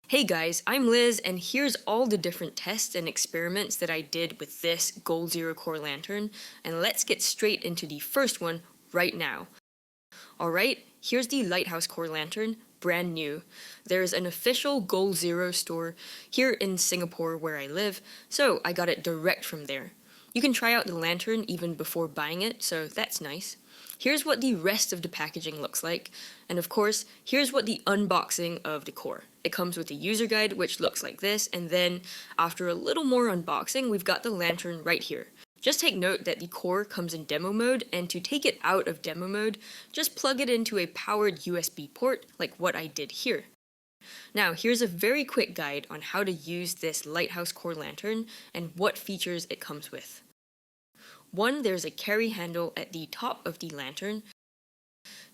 Hey guys, I'm Liz, and here's all the different tests and experiments that I did with this Goal Zero Core lantern, and let's get straight into the first one right now. Alright, here's the Lighthouse Core lantern, brand new. There's an official Goal Zero store here in Singapore where I live, so I got it direct from there. You can try out the lantern even before buying it, so that's nice. Here's what the rest of the packaging looks like, and of course, here's what the unboxing of the core. It comes with a user guide which looks like this, and then after a little more unboxing, we've got the lantern right here. Just take note that the core comes in demo mode, and to take it out of demo mode, just plug it into a powered USB port like what I did here. Now, here's a very quick guide on how to use this Lighthouse Core lantern and what features it comes with. 1. There's a carry handle at the top of the lantern.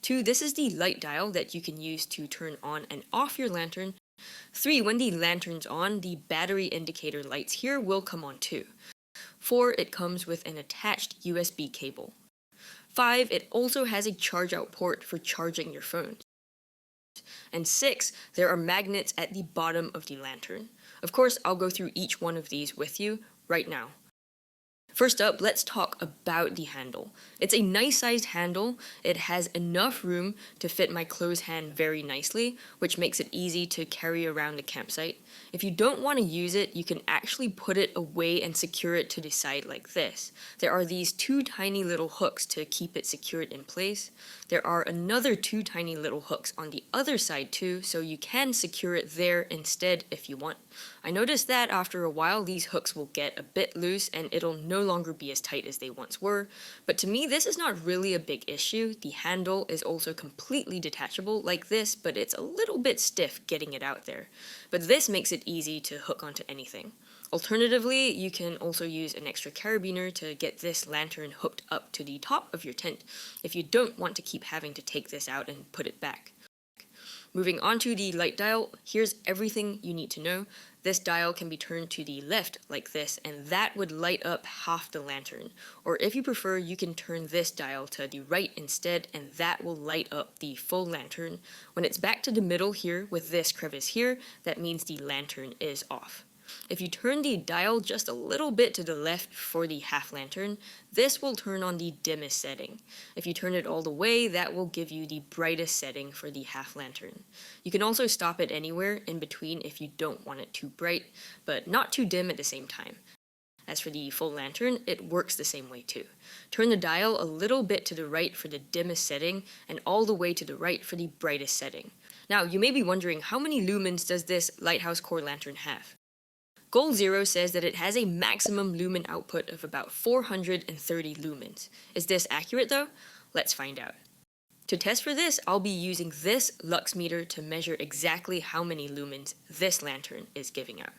2. This is the light dial that you can use to turn on and off your lantern. 3. When the lantern's on, the battery indicator lights here will come on too. 4. It comes with an attached USB cable. 5. It also has a charge out port for charging your phone. And 6. There are magnets at the bottom of the lantern. Of course, I'll go through each one of these with you right now. First up, let's talk about the handle. It's a nice sized handle. It has enough room to fit my closed hand very nicely, which makes it easy to carry around the campsite. If you don't want to use it, you can actually put it away and secure it to the side like this. There are these 2 tiny little hooks to keep it secured in place. There are another 2 tiny little hooks on the other side too, so you can secure it there instead if you want. I noticed that after a while these hooks will get a bit loose and it'll no longer be as tight as they once were, but to me this is not really a big issue. The handle is also completely detachable like this, but it's a little bit stiff getting it out there. But this makes it easy to hook onto anything. Alternatively, you can also use an extra carabiner to get this lantern hooked up to the top of your tent if you don't want to keep having to take this out and put it back. Moving on to the light dial, here's everything you need to know. This dial can be turned to the left like this, and that would light up half the lantern. Or if you prefer, you can turn this dial to the right instead, and that will light up the full lantern. When it's back to the middle here with this crevice here, that means the lantern is off. If you turn the dial just a little bit to the left for the half lantern, this will turn on the dimmest setting. If you turn it all the way, that will give you the brightest setting for the half lantern. You can also stop it anywhere in between if you don't want it too bright, but not too dim at the same time. As for the full lantern, it works the same way too. Turn the dial a little bit to the right for the dimmest setting, and all the way to the right for the brightest setting. Now, you may be wondering, how many lumens does this Lighthouse Core lantern have? Goal Zero says that it has a maximum lumen output of about 430 lumens. Is this accurate though? Let's find out. To test for this, I'll be using this lux meter to measure exactly how many lumens this lantern is giving out.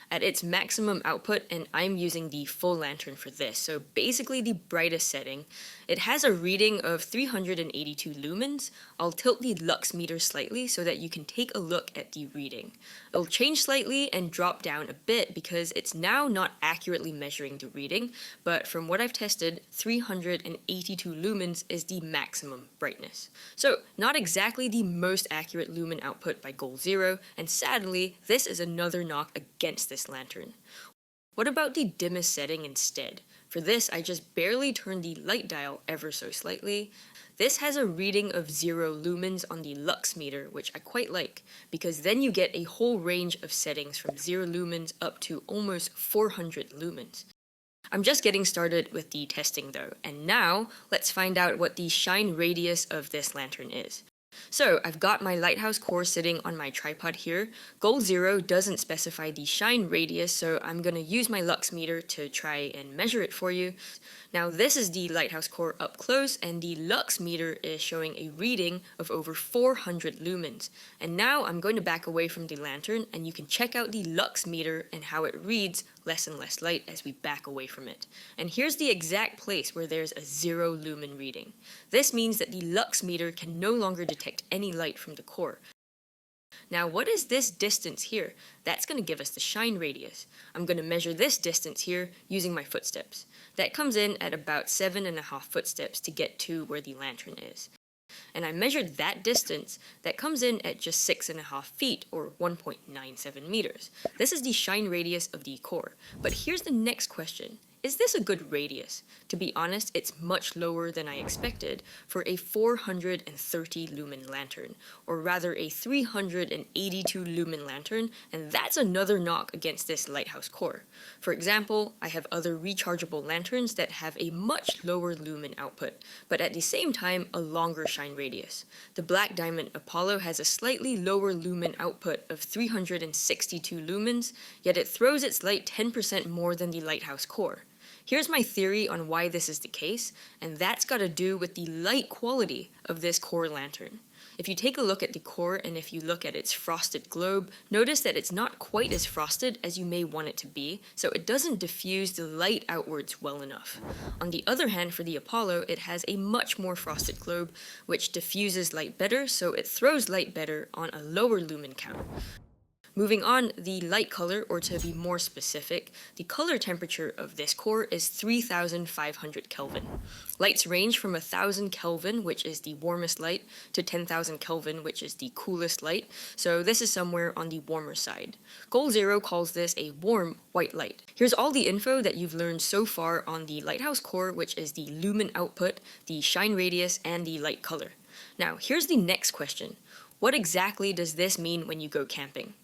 At its maximum output, and I'm using the full lantern for this, so basically the brightest setting, it has a reading of 382 lumens. I'll tilt the lux meter slightly so that you can take a look at the reading. It'll change slightly and drop down a bit because it's now not accurately measuring the reading, but from what I've tested, 382 lumens is the maximum brightness. So not exactly the most accurate lumen output by Goal Zero, and sadly, this is another knock against this lantern. What about the dimmest setting instead? For this, I just barely turned the light dial ever so slightly. This has a reading of 0 lumens on the lux meter, which I quite like, because then you get a whole range of settings from 0 lumens up to almost 400 lumens. I'm just getting started with the testing though, and now let's find out what the shine radius of this lantern is. So I've got my Lighthouse Core sitting on my tripod here. Goal Zero doesn't specify the shine radius, so I'm going to use my lux meter to try and measure it for you. Now this is the Lighthouse Core up close, and the lux meter is showing a reading of over 400 lumens. And now I'm going to back away from the lantern, and you can check out the lux meter and how it reads less and less light as we back away from it. And here's the exact place where there's a 0 lumen reading. This means that the lux meter can no longer detect any light from the core. Now what is this distance here? That's going to give us the shine radius. I'm going to measure this distance here using my footsteps. That comes in at about 7.5 footsteps to get to where the lantern is. and I measured that distance. That comes in at just 6.5 feet, or 1.97 meters. This is the shine radius of the core. But here's the next question. Is this a good radius? To be honest, it's much lower than I expected for a 430 lumen lantern, or rather a 382 lumen lantern, and that's another knock against this lighthouse core. For example, I have other rechargeable lanterns that have a much lower lumen output, but at the same time a longer shine radius. The Black Diamond Apollo has a slightly lower lumen output of 362 lumens, yet it throws its light 10% more than the lighthouse core. Here's my theory on why this is the case, and that's got to do with the light quality of this core lantern. If you take a look at the core and if you look at its frosted globe, notice that it's not quite as frosted as you may want it to be, so it doesn't diffuse the light outwards well enough. On the other hand, for the Apollo, it has a much more frosted globe, which diffuses light better, so it throws light better on a lower lumen count. Moving on, the light color, or to be more specific, the color temperature of this core is 3,500 Kelvin. Lights range from 1,000 Kelvin, which is the warmest light, to 10,000 Kelvin, which is the coolest light, so this is somewhere on the warmer side. Goal Zero calls this a warm white light. Here's all the info that you've learned so far on the lighthouse core, which is the lumen output, the shine radius, and the light color. Now, here's the next question. What exactly does this mean when you go camping?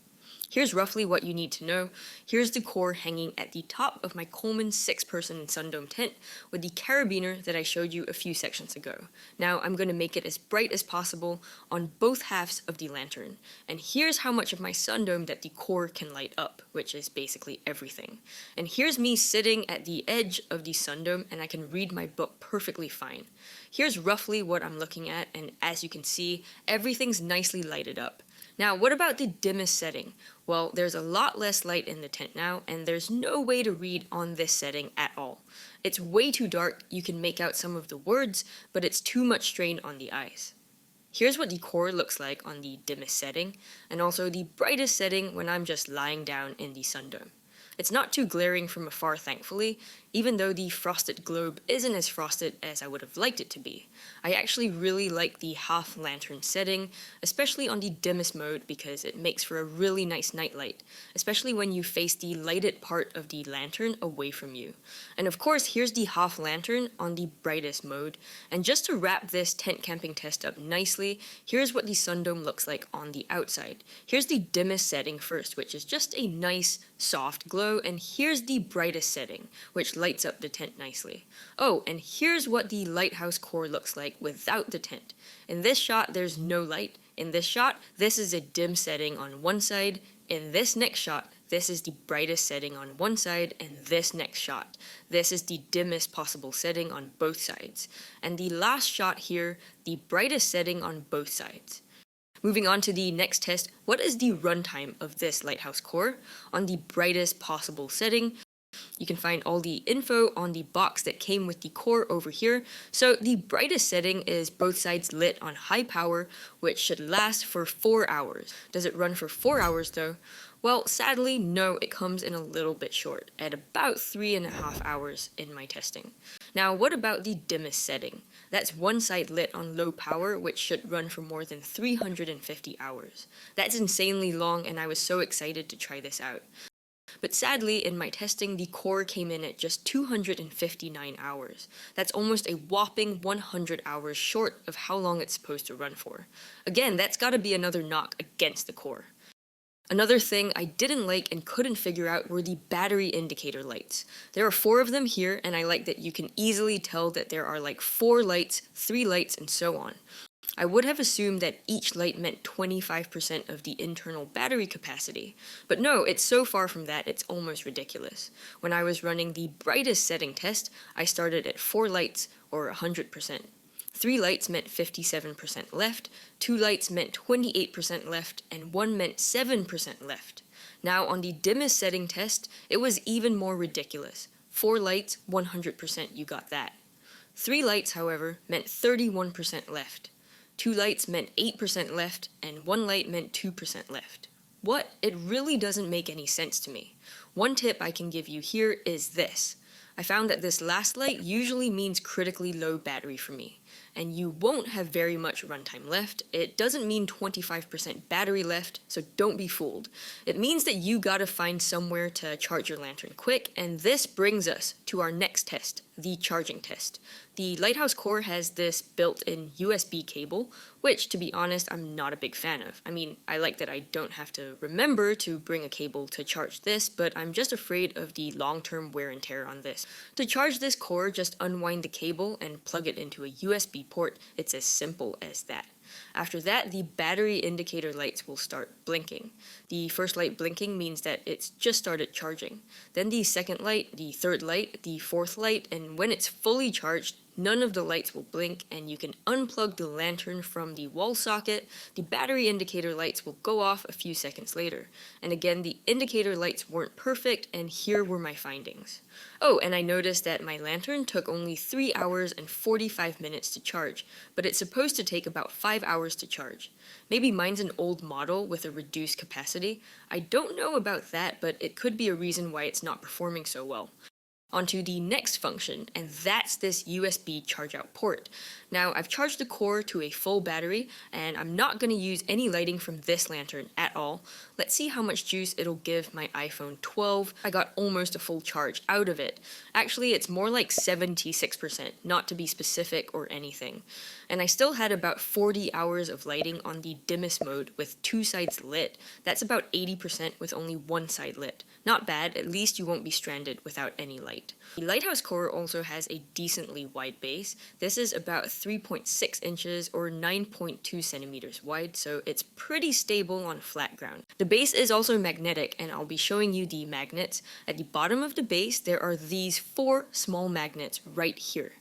Here's roughly what you need to know. Here's the core hanging at the top of my Coleman 6-person Sundome tent with the carabiner that I showed you a few sections ago. Now I'm going to make it as bright as possible on both halves of the lantern. And here's how much of my Sundome that the core can light up, which is basically everything. And here's me sitting at the edge of the Sundome, and I can read my book perfectly fine. Here's roughly what I'm looking at, and as you can see, everything's nicely lighted up. Now, what about the dimmest setting? Well, there's a lot less light in the tent now, and there's no way to read on this setting at all. It's way too dark, you can make out some of the words, but it's too much strain on the eyes. Here's what the core looks like on the dimmest setting, and also the brightest setting when I'm just lying down in the Sundome. It's not too glaring from afar, thankfully, even though the frosted globe isn't as frosted as I would have liked it to be. I actually really like the half lantern setting, especially on the dimmest mode because it makes for a really nice nightlight, especially when you face the lighted part of the lantern away from you. And of course, here's the half lantern on the brightest mode, and just to wrap this tent camping test up nicely, here's what the Sundome looks like on the outside. Here's the dimmest setting first, which is just a nice, soft glow, and here's the brightest setting, which lights up the tent nicely. Oh, and here's what the lighthouse core looks like without the tent. In this shot, there's no light. In this shot, this is a dim setting on one side. In this next shot, this is the brightest setting on one side, and this next shot, this is the dimmest possible setting on both sides. And the last shot here, the brightest setting on both sides. Moving on to the next test, what is the runtime of this lighthouse core? On the brightest possible setting, you can find all the info on the box that came with the core over here. So the brightest setting is both sides lit on high power, which should last for 4 hours. Does it run for 4 hours though? Well, sadly, no, it comes in a little bit short, at about 3.5 hours in my testing. Now, what about the dimmest setting? That's one side lit on low power, which should run for more than 350 hours. That's insanely long, and I was so excited to try this out. But sadly, in my testing, the core came in at just 259 hours. That's almost a whopping 100 hours short of how long it's supposed to run for. Again, that's gotta be another knock against the core. Another thing I didn't like and couldn't figure out were the battery indicator lights. There are 4 of them here, and I like that you can easily tell that there are like 4 lights, 3 lights, and so on. I would have assumed that each light meant 25% of the internal battery capacity, but no, it's so far from that it's almost ridiculous. When I was running the brightest setting test, I started at 4 lights, or 100%. 3 lights meant 57% left, 2 lights meant 28% left, and 1 meant 7% left. Now on the dimmest setting test, it was even more ridiculous. 4 lights, 100%, you got that. 3 lights, however, meant 31% left. 2 lights meant 8% left, and 1 light meant 2% left. What? It really doesn't make any sense to me. One tip I can give you here is this. I found that this last light usually means critically low battery for me. and you won't have very much runtime left. It doesn't mean 25% battery left, so don't be fooled. It means that you gotta find somewhere to charge your lantern quick, and this brings us to our next test, the charging test. The Lighthouse Core has this built-in USB cable, which, to be honest, I'm not a big fan of. I mean, I like that I don't have to remember to bring a cable to charge this, but I'm just afraid of the long-term wear and tear on this. To charge this core, just unwind the cable and plug it into a USB port. It's as simple as that. After that, the battery indicator lights will start blinking. The first light blinking means that it's just started charging. Then the second light, the third light, the fourth light, and when it's fully charged, none of the lights will blink, and you can unplug the lantern from the wall socket. The battery indicator lights will go off a few seconds later. And again, the indicator lights weren't perfect, and here were my findings. Oh, and I noticed that my lantern took only 3 hours and 45 minutes to charge, but it's supposed to take about 5 hours to charge. Maybe mine's an old model with a reduced capacity. I don't know about that, but it could be a reason why it's not performing so well. Onto the next function, and that's this USB charge out port. Now, I've charged the core to a full battery, and I'm not going to use any lighting from this lantern at all. Let's see how much juice it'll give my iPhone 12. I got almost a full charge out of it. Actually, it's more like 76%, not to be specific or anything. And I still had about 40 hours of lighting on the dimmest mode with 2 sides lit. That's about 80% with only 1 side lit. Not bad, at least you won't be stranded without any light. The Lighthouse Core also has a decently wide base. This is about 3.6 inches or 9.2 centimeters wide, so it's pretty stable on flat ground. The base is also magnetic, and I'll be showing you the magnets. At the bottom of the base, there are these 4 small magnets right here.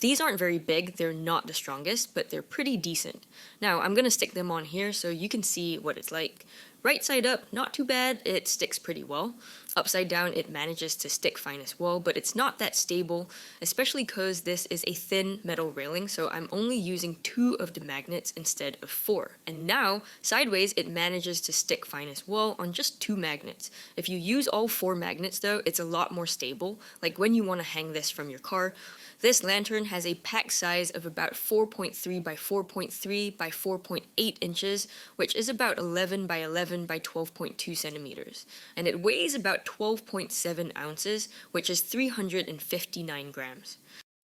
These aren't very big, they're not the strongest, but they're pretty decent. Now, I'm gonna stick them on here so you can see what it's like. Right side up, not too bad, it sticks pretty well. Upside down, it manages to stick fine as well, but it's not that stable, especially because this is a thin metal railing, so I'm only using 2 of the magnets instead of 4. And now, sideways, it manages to stick fine as well on just 2 magnets. If you use all 4 magnets though, it's a lot more stable, like when you want to hang this from your car. This lantern has a pack size of about 4.3 by 4.3 by 4.8 inches, which is about 11 by 11 by 12.2 centimeters. And it weighs about 12.7 ounces, which is 359 grams.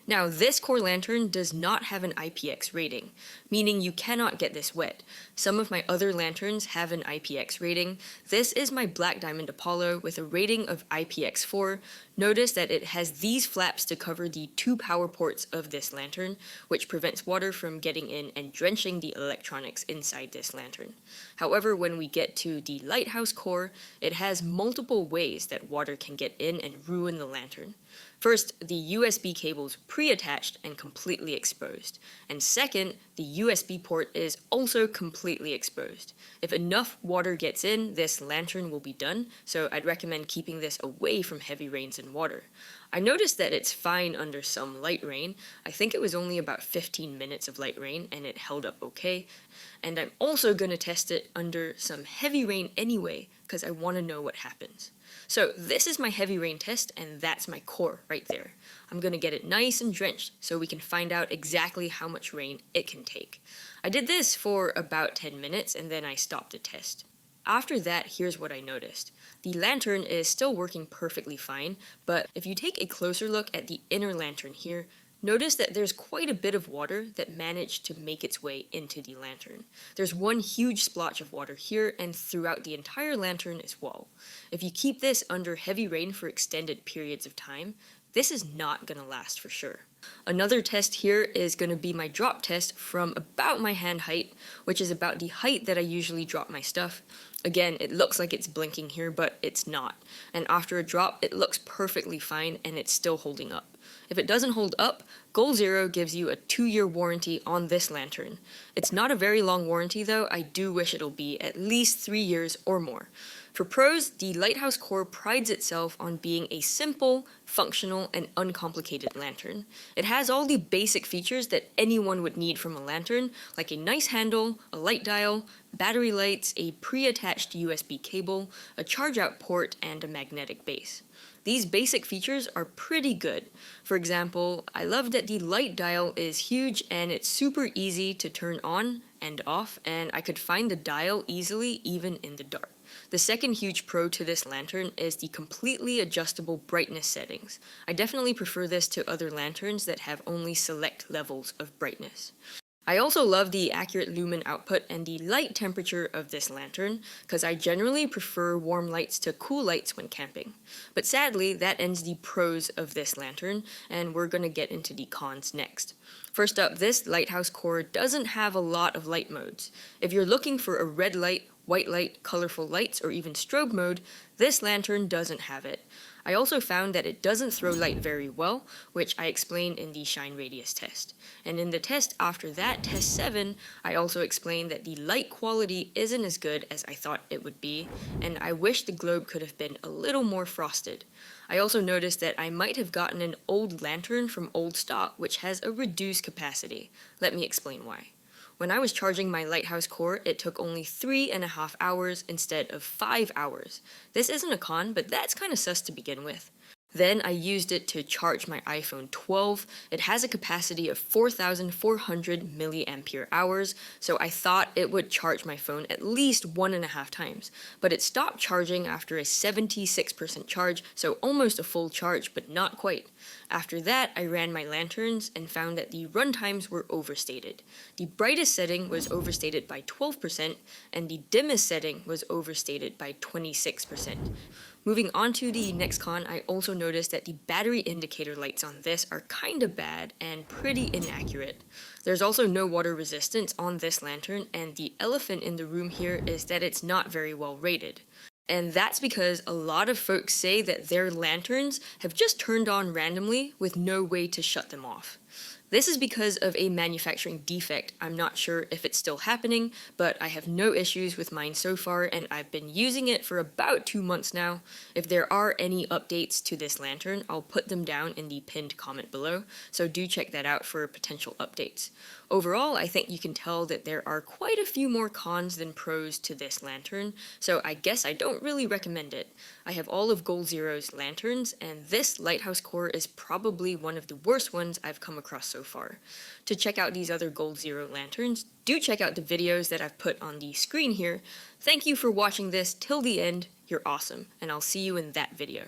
Now, this core lantern does not have an IPX rating, meaning you cannot get this wet. Some of my other lanterns have an IPX rating. This is my Black Diamond Apollo with a rating of IPX4. Notice that it has these flaps to cover the 2 power ports of this lantern, which prevents water from getting in and drenching the electronics inside this lantern. However, when we get to the Lighthouse Core, it has multiple ways that water can get in and ruin the lantern. First, the USB cable's pre-attached and completely exposed. And second, the USB port is also completely exposed. If enough water gets in, this lantern will be done, so I'd recommend keeping this away from heavy rains and water. I noticed that it's fine under some light rain. I think it was only about 15 minutes of light rain and it held up okay. And I'm also going to test it under some heavy rain anyway, because I want to know what happens. So this is my heavy rain test, and that's my core right there. I'm going to get it nice and drenched so we can find out exactly how much rain it can take. I did this for about 10 minutes and then I stopped the test. After that, here's what I noticed. The lantern is still working perfectly fine, but if you take a closer look at the inner lantern here, notice that there's quite a bit of water that managed to make its way into the lantern. There's one huge splotch of water here and throughout the entire lantern as well. If you keep this under heavy rain for extended periods of time, this is not going to last for sure. Another test here is going to be my drop test from about my hand height, which is about the height that I usually drop my stuff. Again, it looks like it's blinking here, but it's not. And after a drop, it looks perfectly fine and it's still holding up. If it doesn't hold up, Goal Zero gives you a 2-year warranty on this lantern. It's not a very long warranty though, I do wish it'll be at least 3 years or more. For pros, the Lighthouse Core prides itself on being a simple, functional, and uncomplicated lantern. It has all the basic features that anyone would need from a lantern, like a nice handle, a light dial, battery lights, a pre-attached USB cable, a charge-out port, and a magnetic base. These basic features are pretty good. For example, I love that the light dial is huge and it's super easy to turn on and off, and I could find the dial easily even in the dark. The second huge pro to this lantern is the completely adjustable brightness settings. I definitely prefer this to other lanterns that have only select levels of brightness. I also love the accurate lumen output and the light temperature of this lantern, because I generally prefer warm lights to cool lights when camping. But sadly, that ends the pros of this lantern, and we're going to get into the cons next. First up, this Lighthouse Core doesn't have a lot of light modes. If you're looking for a red light, white light, colorful lights, or even strobe mode, this lantern doesn't have it. I also found that it doesn't throw light very well, which I explained in the shine radius test. And in the test after that, test 7, I also explained that the light quality isn't as good as I thought it would be, and I wish the globe could have been a little more frosted. I also noticed that I might have gotten an old lantern from old stock, which has a reduced capacity. Let me explain why. When I was charging my Lighthouse Core, it took only 3.5 hours instead of 5 hours. This isn't a con, but that's kind of sus to begin with. Then I used it to charge my iPhone 12. It has a capacity of 4,400 milliampere hours, so I thought it would charge my phone at least 1.5 times. But it stopped charging after a 76% charge, so almost a full charge, but not quite. After that, I ran my lanterns and found that the run times were overstated. The brightest setting was overstated by 12%, and the dimmest setting was overstated by 26%. Moving on to the next con, I also noticed that the battery indicator lights on this are kinda bad and pretty inaccurate. There's also no water resistance on this lantern, and the elephant in the room here is that it's not very well rated. And that's because a lot of folks say that their lanterns have just turned on randomly with no way to shut them off. This is because of a manufacturing defect. I'm not sure if it's still happening, but I have no issues with mine so far, and I've been using it for about 2 months now. If there are any updates to this lantern, I'll put them down in the pinned comment below, so do check that out for potential updates. Overall, I think you can tell that there are quite a few more cons than pros to this lantern, so I guess I don't really recommend it. I have all of Goal Zero's lanterns, and this Lighthouse Core is probably one of the worst ones I've come across so far. To check out these other Goal Zero lanterns, do check out the videos that I've put on the screen here. Thank you for watching this till the end. You're awesome, and I'll see you in that video.